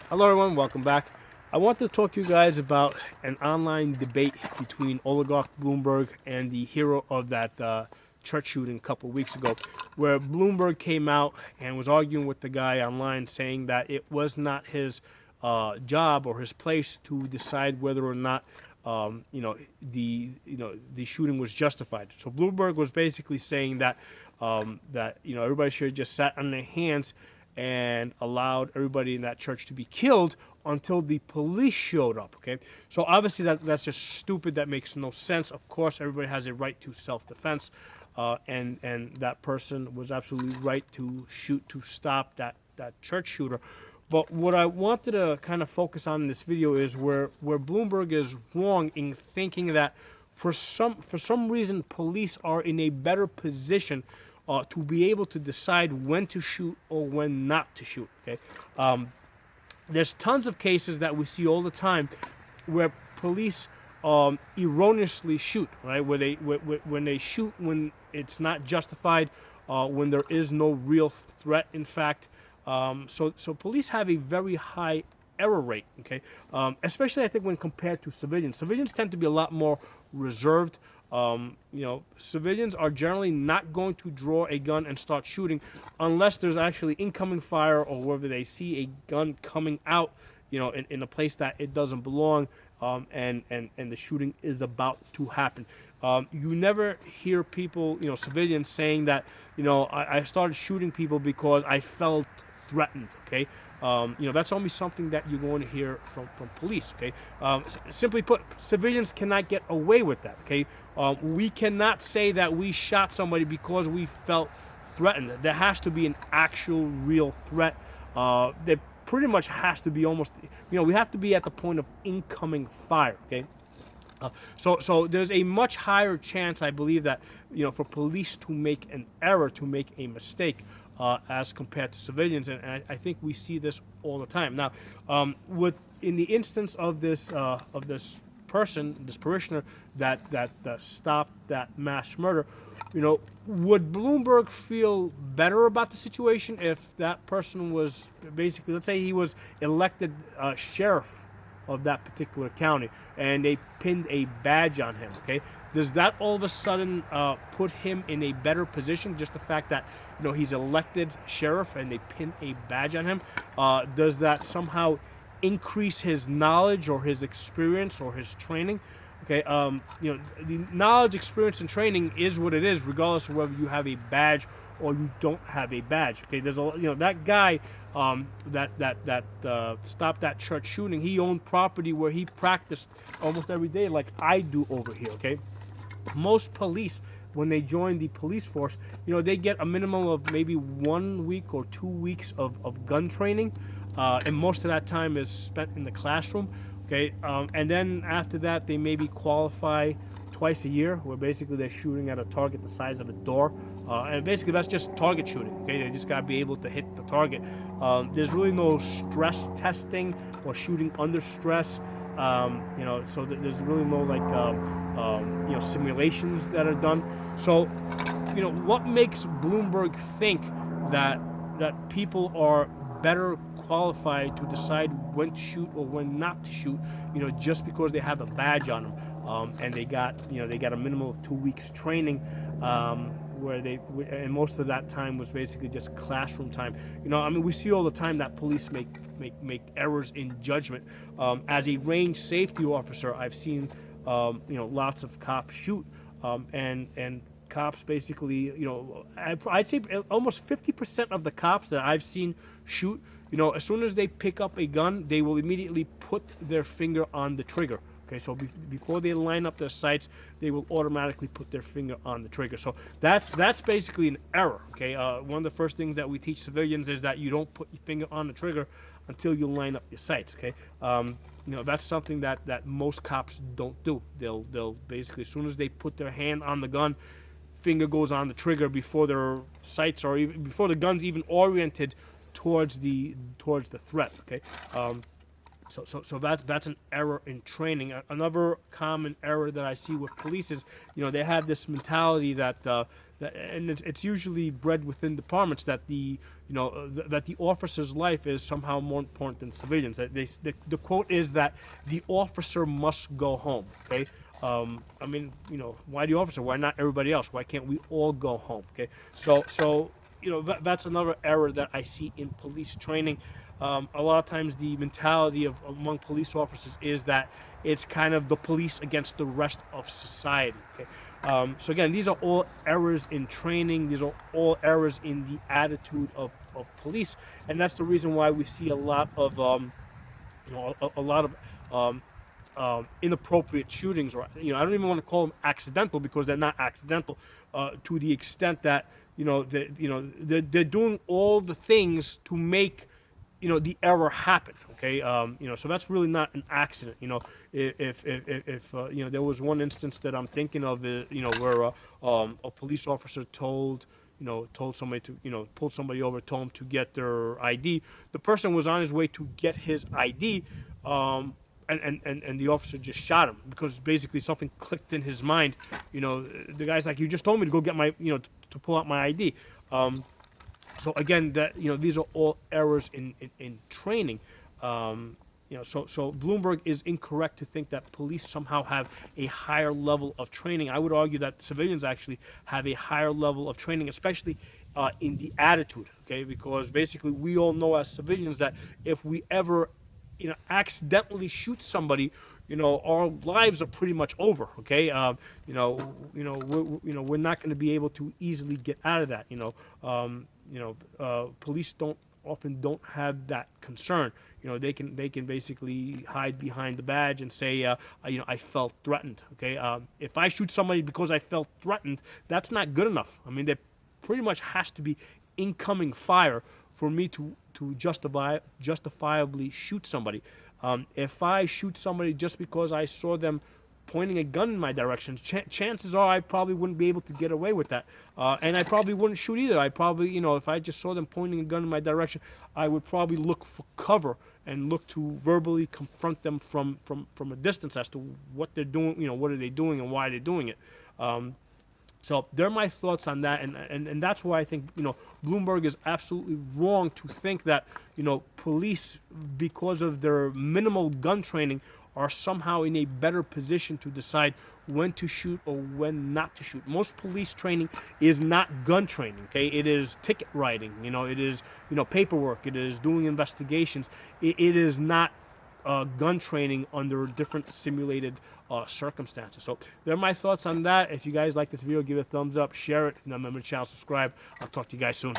Hello everyone, welcome back. I want to talk to you guys about an online debate between Oligarch Bloomberg and the hero of that church shooting a couple weeks ago, where Bloomberg came out and was arguing with the guy online, saying that it was not his job or his place to decide whether or not the shooting was justified. So Bloomberg was basically saying that everybody should have just sat on their hands and allowed everybody in that church to be killed until the police showed up. Okay, so obviously that's just stupid. That makes no sense. Of course, everybody has a right to self-defense, and that person was absolutely right to shoot to stop that church shooter. But what I wanted to kind of focus on in this video is where Bloomberg is wrong in thinking that for some reason police are in a better position to be able to decide when to shoot or when not to shoot. Okay, there's tons of cases that we see all the time where police erroneously shoot, right? Where when they shoot when it's not justified, when there is no real threat. In fact, so police have a very high error rate. Okay, especially I think when compared to civilians. Civilians tend to be a lot more reserved. Civilians are generally not going to draw a gun and start shooting unless there's actually incoming fire or whether they see a gun coming out, in a place that it doesn't belong, and the shooting is about to happen. You never hear people, civilians saying that, I started shooting people because I felt threatened. Okay, that's only something that you're going to hear from police. Okay, simply put, civilians cannot get away with that. Okay, we cannot say that we shot somebody because we felt threatened. There has to be an actual real threat. There pretty much has to be almost, we have to be at the point of incoming fire. Okay. So there's a much higher chance, I believe, that for police to make an error, to make a mistake, as compared to civilians, and I think we see this all the time. Now, in the instance of this person, this parishioner that stopped that mass murder, would Bloomberg feel better about the situation if that person was basically, let's say he was elected sheriff of that particular county and they pinned a badge on him? Okay, does that all of a sudden put him in a better position? Just the fact that he's elected sheriff and they pin a badge on him, does that somehow increase his knowledge or his experience or his training? Okay, the knowledge, experience, and training is what it is, regardless of whether you have a badge or you don't have a badge. Okay, there's that guy that stopped that church shooting. He owned property where he practiced almost every day, like I do over here. Okay, most police, when they join the police force, they get a minimum of maybe 1 week or 2 weeks of gun training, and most of that time is spent in the classroom. Okay, and then after that, they maybe qualify twice a year, where basically they're shooting at a target the size of a door, and basically that's just target shooting. Okay, they just gotta be able to hit the target. There's really no stress testing or shooting under stress. So there's really no simulations that are done. So, what makes Bloomberg think that people are better qualified to decide when to shoot or when not to shoot, just because they have a badge on them, and they got a minimum of 2 weeks training, and most of that time was basically just classroom time. We see all the time that police make errors in judgment. As a range safety officer, I've seen lots of cops shoot, and cops basically, I'd say almost 50% of the cops that I've seen shoot, as soon as they pick up a gun, they will immediately put their finger on the trigger. Okay, so before they line up their sights, they will automatically put their finger on the trigger. So that's basically an error. Okay, one of the first things that we teach civilians is that you don't put your finger on the trigger until you line up your sights. Okay, that's something that most cops don't do. They'll basically, as soon as they put their hand on the gun, finger goes on the trigger before their sights are even, before the gun's even oriented towards the threat. Okay, So that's an error in training. Another common error that I see with police is, they have this mentality and it's usually bred within departments that that the officer's life is somehow more important than civilians. The quote is that the officer must go home. Okay. I mean, why the officer? Why not everybody else? Why can't we all go home? Okay. So that's another error that I see in police training. A lot of times the mentality among police officers is that it's kind of the police against the rest of society. Okay? So again, these are all errors in training. These are all errors in the attitude of police, and that's the reason why we see a lot of a lot of inappropriate shootings, or I don't even want to call them accidental, because they're not accidental, to the extent that they're doing all the things to make the error happen. Okay. So that's really not an accident. If there was one instance that I'm thinking of, where a police officer told somebody to, pulled somebody over, told him to get their ID. The person was on his way to get his ID, and the officer just shot him because basically something clicked in his mind. The guy's like, "You just told me to go get my, to pull out my ID." So again, these are all errors in training. So Bloomberg is incorrect to think that police somehow have a higher level of training. I would argue that civilians actually have a higher level of training, especially in the attitude. Okay, because basically we all know as civilians that if we ever accidentally shoot somebody, our lives are pretty much over. Okay, we're not going to be able to easily get out of that. Police don't have that concern. They can basically hide behind the badge and say, I felt threatened. Okay, if I shoot somebody because I felt threatened, that's not good enough. I mean, there pretty much has to be incoming fire for me to justifiably shoot somebody. If I shoot somebody just because I saw them pointing a gun in my direction, chances are I probably wouldn't be able to get away with that, and I probably wouldn't shoot either. I probably, if I just saw them pointing a gun in my direction, I would probably look for cover and look to verbally confront them from a distance as to what they're doing, what are they doing and why they're doing it. So they're my thoughts on that, and that's why I think Bloomberg is absolutely wrong to think that police, because of their minimal gun training, are somehow in a better position to decide when to shoot or when not to shoot. Most police training is not gun training. Okay, it is ticket writing. It is paperwork. It is doing investigations. It is not gun training under different simulated circumstances. So they're my thoughts on that. If you guys like this video, give it a thumbs up, share it, and remember to channel, subscribe. I'll talk to you guys soon.